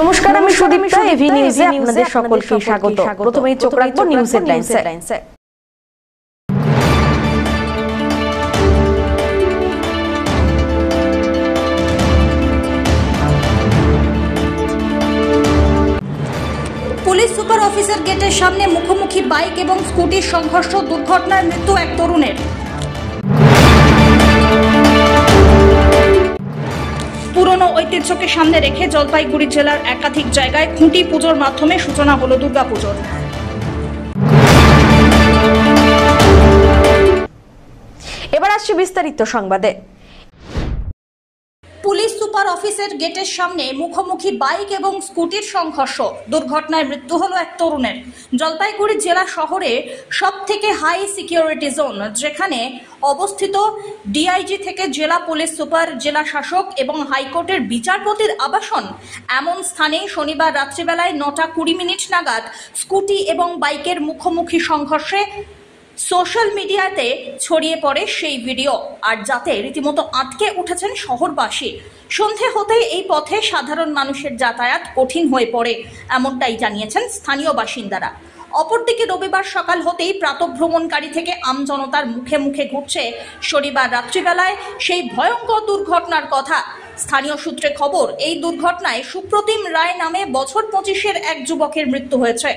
নমস্কার, আমি সুদীপ্তা। এভি নিউজে আপনাদের সকলকে স্বাগত। প্রথমেই চোখ রাখবো নিউজ হেডলাইনসে। পুলিশ সুপার অফিসের গেটের সামনে মুখোমুখি বাইক এবং স্কুটির সংঘর্ষ, দুর্ঘটনায় মৃত্যু এক তরুণের। পুরনো ঐতিহ্যকে সামনে রেখে জলপাইগুড়ি জেলার একাধিক জায়গায় খুঁটি পুজোর মাধ্যমে সূচনা হলো দুর্গাপুজোর। এবার আসছে বিস্তারিত সংবাদে। পুলিশ সুপার অফিসের গেটের সামনে মুখোমুখি বাইক এবং স্কুটির সংঘর্ষ, দুর্ঘটনায় মৃত্যু হলো এক তরুণের। জলপাইগুড়ি জেলা শহরে সব থেকে হাই সিকিউরিটি জোন যেখানে অবস্থিত ডিআইজি থেকে জেলা পুলিশ সুপার, জেলা শাসক এবং হাইকোর্টের বিচারপতির আবাসন, এমন স্থানে শনিবার রাত্রিবেলায় 9:20 নাগাদ স্কুটি এবং বাইকের মুখোমুখি সংঘর্ষে সোশ্যাল মিডিয়াতে ছড়িয়ে পড়ে সেই ভিডিও, আর যাতে রীতিমতো আটকে উঠেছেন শহরবাসী। সন্ধে হতেই এই পথে সাধারণ মানুষের যাতায়াত কঠিন হয়ে পড়ে, এমনটাই জানিয়েছেন স্থানীয় বাসিন্দারা। অপরদিকে রবিবার সকাল হতেই প্রাতঃভ্রমণকারী থেকে আমজনতার মুখে মুখে ঘুরছে শনিবার রাত্রিবেলায় সেই ভয়ঙ্কর দুর্ঘটনার কথা। স্থানীয় সূত্রে খবর, এই দুর্ঘটনায় সুপ্রতিম রায় নামে বছর 25-এর এক যুবকের মৃত্যু হয়েছে।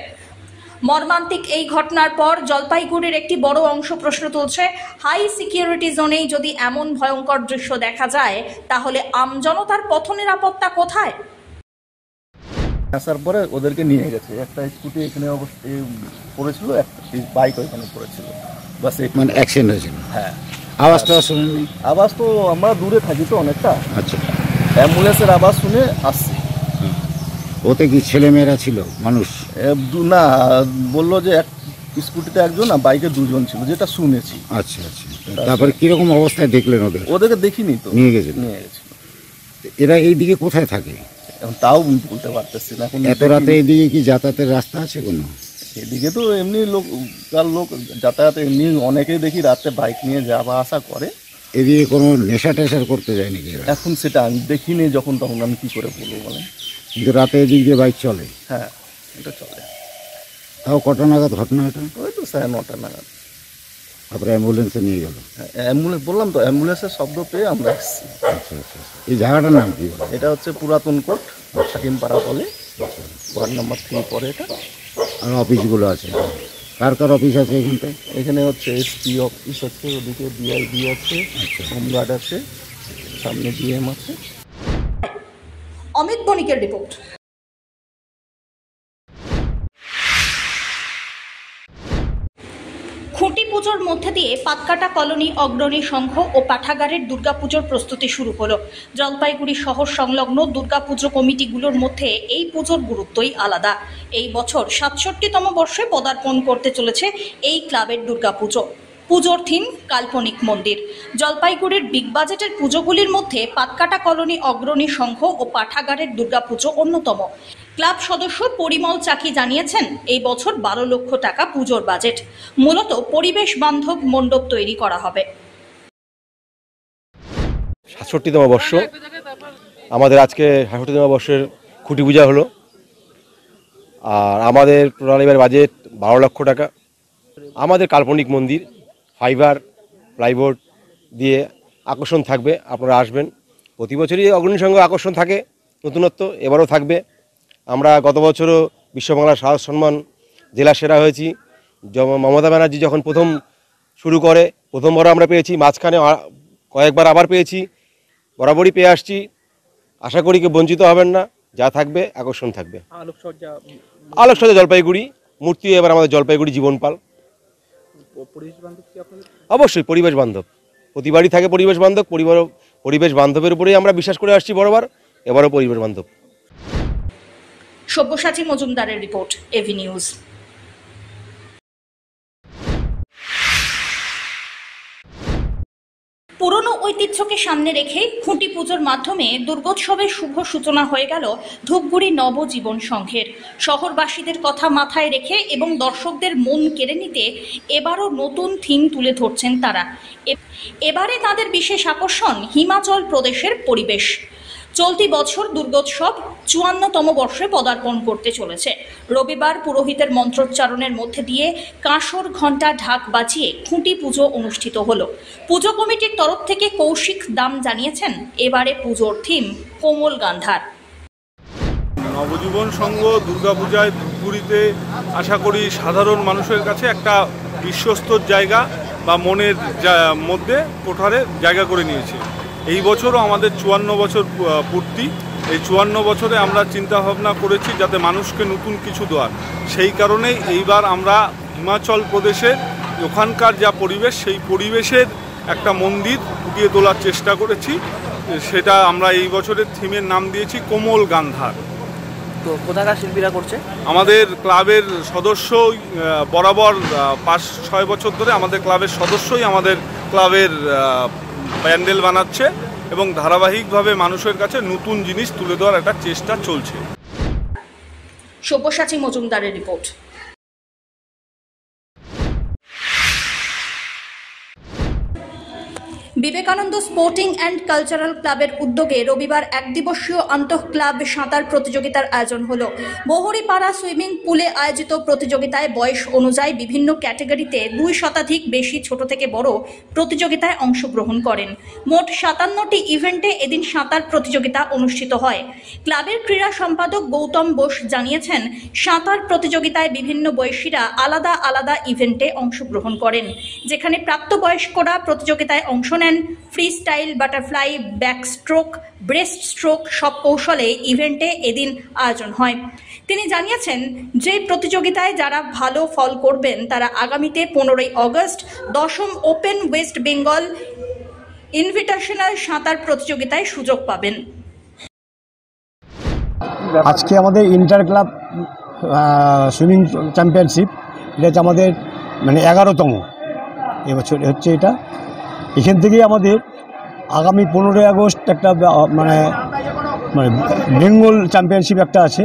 মর্মান্তিক এই ঘটনার পর জলপাইগুড়ির একটি বড় অংশ প্রশ্ন তুলছে, হাই সিকিউরিটি জোনেই যদি এমন ভয়ঙ্কর দৃশ্য দেখা যায় তাহলে আমজনতার পথ নিরাপত্তা কোথায়? আসার পরে ওদেরকে নিয়ে গেছে, একটা স্কুটি এখানে পড়েছিল, একটা বাইক ওইখানে পড়েছিল, বাস মানে অ্যাক্সিডেন্ট হয়েছিল। হ্যাঁ, আওয়াজটা শুনিনি? আওয়াজ তো আমরা দূরে থাকি তো অনেকটা, আচ্ছা, অ্যাম্বুলেন্সের আওয়াজ শুনে আসছি। ওতে কি ছেলেমেয়েরা ছিল, মানুষ? না, বললো যে এক স্কুটিতে একজন আর বাইকে দুজন ছিল, যেটা শুনেছি। আচ্ছা আচ্ছা, তারপরে কিরকম অবস্থায় দেখলেন ওদের? ওদেরকে দেখিনি তো, নিয়ে গেছিল। এরা এইদিকে কোথায় থাকে এখন তাও বলতে পারতেছি না। এখন এত রাতে এইদিকে কি যাতায়াতের রাস্তা আছে কোনো? এদিকে তো এমনি লোক যাতায়াত এমনি অনেকেই দেখি রাতে বাইক নিয়ে যাওয়া আসা করে। এদিকে কোনো নেশা টেশার করতে যায় নাকি? এখন সেটা আমি দেখিনি, যখন তখন আমি কি করে বলবো বলেন। কিন্তু রাতে এদিক দিয়ে বাইক চলে? হ্যাঁ, এটা চলে। তাও কটা নাগাদ ঘটনা এটা? ওই তো 9:30 নাগাদ। তারপরে অ্যাম্বুলেন্সে নিয়ে গেল? অ্যাম্বুলেন্স, বললাম তো অ্যাম্বুলেন্সের শব্দ পেয়ে আমরা এসেছি। আচ্ছা আচ্ছা, এই জায়গাটার নাম কি? এটা হচ্ছে পুরাতন কোর্ট, হাকিমপাড়া বলে, ওয়ার্ড নাম্বার 3 পরে এটা। আর অফিসগুলো আছে? কার কার অফিস আছে এখানটায়? এখানে হচ্ছে এসপি অফিস আছে, ওদিকে ডিআইবি আছে, হোমগার্ড আছে, সামনে ডিএম আছে। অমিত বণিকের রিপোর্ট। খুঁটি পুজোর মধ্যে দিয়ে পাতকাটা কলোনি অগ্রণী সংঘ ও পাঠাগারের দুর্গাপুজোর প্রস্তুতি শুরু হলো। জলপাইগুড়ি শহর সংলগ্ন দুর্গাপুজো কমিটিগুলোর মধ্যে এই পুজোর গুরুত্বই আলাদা। এই বছর 67তম বর্ষে পদার্পণ করতে চলেছে এই ক্লাবের দুর্গাপুজো। পুজোর থিম কাল্পনিক মন্দির। জলপাইগুড়ির বিগ বাজেটের পুজোগুলির মধ্যে পাতকাটা কলোনি অগ্রণী সংঘ ও পাঠাগারের দুর্গাপুজো অন্যতম। ক্লাব সদস্য পরিমল চাকি জানিয়েছেন, এই বছর 12 লক্ষ টাকা পুজোর বাজেট। মূলত পরিবেশ বান্ধব মণ্ডপ তৈরি করা হবে। 67তম বর্ষ, আমাদের আজকে 67তম বর্ষের খুঁটি পূজা হলো। আর আমাদের টোটাল এবার বাজেট 12 লক্ষ টাকা। আমাদের কাল্পনিক মন্দির, ফাইবার প্লাইবোর্ড দিয়ে আকর্ষণ থাকবে, আপনারা আসবেন। প্রতি বছরই অগ্রণী সংঘ আকর্ষণ থাকে, নতুনত্ব এবারও থাকবে। আমরা গত বছরও বিশ্ববাংলার সাহস সম্মান জেলা সেরা হয়েছি। মমতা ব্যানার্জি যখন প্রথম শুরু করে, প্রথমবারও আমরা পেয়েছি, মাঝখানে কয়েকবার আবার পেয়েছি, বরাবরই পেয়ে আসছি। আশা করি কেউ বঞ্চিত হবেন না, যা থাকবে আকর্ষণ থাকবে। আলোকসজ্জা জলপাইগুড়ি, মূর্তি এবার আমাদের জলপাইগুড়ি জীবনপাল। অবশ্যই পরিবেশ বান্ধব, প্রতিবারই থাকে পরিবেশ বান্ধব। পরিবেশ বান্ধবের উপরেই আমরা বিশ্বাস করে আসছি বরাবর, এবারও পরিবেশ বান্ধব। সব্যসাচী মজুমদারের রিপোর্ট, এভি নিউজ। পুরনো ঐতিহ্যকে সামনে রেখে খুঁটি পুজোর মাধ্যমে দুর্গোৎসবের শুভ সূচনা হয়ে গেল ধূপগুড়ি নবজীবন সংঘের। শহরবাসীদের কথা মাথায় রেখে এবং দর্শকদের মন কেড়ে নিতে এবারও নতুন থিম তুলে ধরছেন তারা। এবারে তাদের বিশেষ আকর্ষণ হিমাচল প্রদেশের পরিবেশ। চলতি বছর দুর্গোৎসব ৫৪তম বর্ষে পদার্পণ করতে চলেছে। রবিবার পুরোহিতের মন্ত্রোচ্চারণের মধ্যে দিয়ে কাঁসর ঘণ্টা ঢাক বাজিয়ে খুঁটি পুজো অনুষ্ঠিত হলো। পুজো কমিটির তরফ থেকে কৌশিক দাম জানিয়েছেন, এবারে পুজোর থিম কোমল গান্ধার। নবজীবন সংঘ দুর্গাপূজায় ধূপগুড়িতে আশা করি সাধারণ মানুষের কাছে একটা বিশ্বস্তর জায়গা বা মনের মধ্যে কোঠারে জায়গা করে নিয়েছে। এই বছরও আমাদের ৫৪ বছর পূর্তি। এই ৫৪ বছরে আমরা চিন্তা ভাবনা করেছি যাতে মানুষকে নতুন কিছু দেওয়ার। সেই কারণেই এইবার আমরা হিমাচল প্রদেশের ওখানকার যা পরিবেশ, সেই পরিবেশের একটা মন্দির ফুটিয়ে তোলার চেষ্টা করেছি। সেটা আমরা এই বছরের থিমের নাম দিয়েছি কোমল গান্ধার। তো কোথাকার শিল্পীরা করছে? আমাদের ক্লাবের সদস্যই বরাবর ৫-৬ বছর ধরে আমাদের ক্লাবের সদস্যই আমাদের ক্লাবের প্যান্ডেল বানাচ্ছে এবং ধারাবাহিকভাবে মানুষের কাছে নতুন জিনিস তুলে দেওয়ার একটা চেষ্টা চলছে। সব্যসাচী মজুমদারের report. Vivekananda sporting and cultural ক্লাবের উদ্যোগে রবিবার একদিবসীয় আন্তঃ ক্লাব সাঁতার প্রতিযোগিতার আয়োজন হলো। বহরিপাড়া সুইমিং পুলে আয়োজিত প্রতিযোগিতায় বয়স অনুযায়ী বিভিন্ন ক্যাটাগরিতে ২ শতাধিক বেশি ছোট থেকে বড় প্রতিযোগিতায় অংশগ্রহণ করেন। মোট ৫৭টি ইভেন্টে এদিন সাঁতার প্রতিযোগিতা অনুষ্ঠিত হয়। ক্লাবের ক্রীড়া সম্পাদক গৌতম বোস জানিয়েছেন, সাঁতার প্রতিযোগিতায় বিভিন্ন বয়সীরা আলাদা আলাদা ইভেন্টে অংশগ্রহণ করেন, যেখানে প্রাপ্তবয়স্করা প্রতিযোগিতায় অংশ নেন। Free style, butterfly, backstroke, breast stroke সব কৌশলে ইভেন্টে এদিন আয়োজন হয়। তিনি জানিয়েছেন যে প্রতিযোগিতায় যারা ভালো ফল করবেন তারা আগামীতে ১৫ই আগস্ট ১০ম ওপেন ওয়েস্ট বেঙ্গল ইনভিটেশনাল সাঁতার প্রতিযোগিতায় সুযোগ পাবেন। আজকে আমাদের ইন্টার ক্লাব সুইমিং চ্যাম্পিয়নশিপ, এটা হচ্ছে আমাদের 11তম এবছর হচ্ছে এটা। এখান থেকেই আমাদের আগামী 15ই আগস্ট একটা মানে বেঙ্গল চ্যাম্পিয়নশিপ একটা আছে,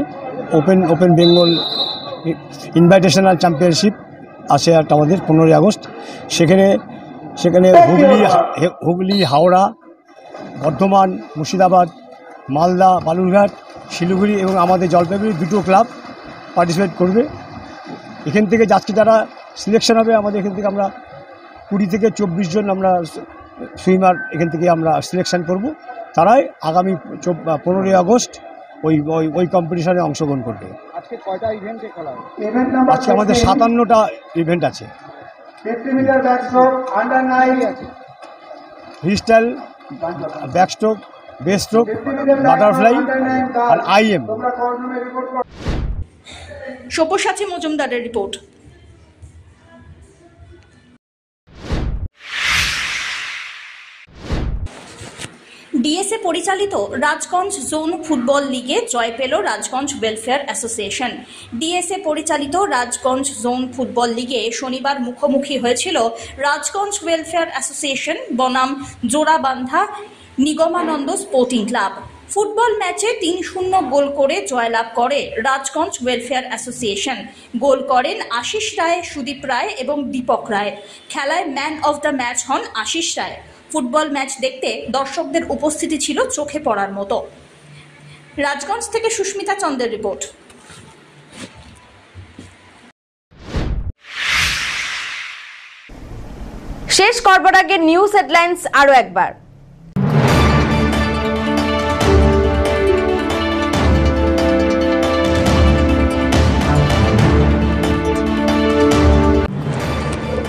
ওপেন বেঙ্গল ইনভাইটেশনাল চ্যাম্পিয়নশিপ আছে একটা আমাদের 15ই আগস্ট। সেখানে হুগলি, হাওড়া, বর্ধমান, মুর্শিদাবাদ, মালদা, বালুরঘাট, শিলিগুড়ি এবং আমাদের জলপাইগুড়ি 2টো ক্লাব পার্টিসিপেট করবে। এখান থেকে আজকে যারা সিলেকশন হবে, আমাদের এখান থেকে আমরা 20 থেকে 24 জন আমরা সুইমার এখান থেকে আমরা সিলেকশন করব। তারাই আগামী 15ই আগস্ট ওই কম্পিটিশনে অংশগ্রহণ করবে। আজকে কয়টা ইভেন্টে খেলা হবে? আজকে আমাদের 57টা ইভেন্ট আছে। 50 মিটার ব্যাকস্ট্রোক, আন্ডার 9 আছে, ফ্রি স্টাইল, ব্যাকস্ট্রোক, বেস্ট্রোক, বাটারফ্লাই আর আইএম। সব্যসাচী মজুমদারের রিপোর্ট। ডিএসএ পরিচালিত রাজগঞ্জ জোন ফুটবল লিগে জয় পেল রাজগঞ্জ ওয়েলফেয়ার অ্যাসোসিয়েশন। ডিএসএ পরিচালিত রাজগঞ্জ জোন ফুটবল লিগে শনিবার মুখোমুখি হয়েছিল রাজগঞ্জ ওয়েলফেয়ার অ্যাসোসিয়েশন বনাম জোড়াবান্ধা নিগমানন্দ স্পোর্টিং ক্লাব। ফুটবল ম্যাচে ৩-০ গোল করে জয়লাভ করে রাজগঞ্জ ওয়েলফেয়ার অ্যাসোসিয়েশন। গোল করেন আশিস রায়, সুদীপ রায় এবং দীপক রায়। খেলায় ম্যান অফ দ্য ম্যাচ হন আশিস রায়। ফুটবল ম্যাচ দেখতে দর্শকদের উপস্থিতি ছিল চোখে পড়ার মতো। রাজগঞ্জ থেকে সুস্মিতা চন্দ্রের রিপোর্ট। শেষ করবার আগে নিউজ হেডলাইন্স আরো একবার।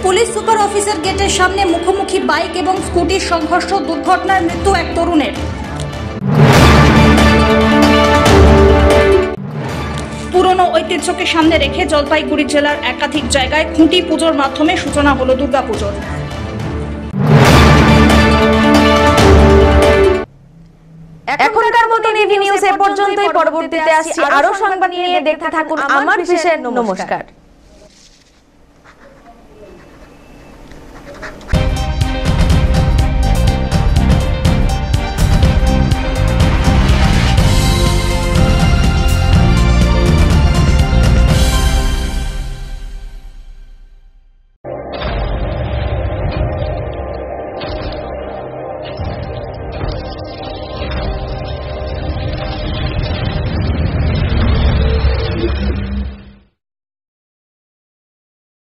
পুলিশ সুপার অফিসের গেটের সামনে মুখোমুখি বাইক এবং স্কুটির সংঘর্ষ, দুর্ঘটনায় মৃত্যু এক তরুণের। পুরনো ঐতিহ্যকে সামনে রেখে জলপাইগুড়ি জেলার একাধিক জায়গায় খুঁটি পুজোর মাধ্যমে সূচনা হলো দুর্গাপুজোর। এখনকার মতো নিউজ এ পর্যন্তই। পরবর্তীতে আসছি আরো সংবাদ নিয়ে। দেখতে থাকুন আমার বিশেষ। নমস্কার।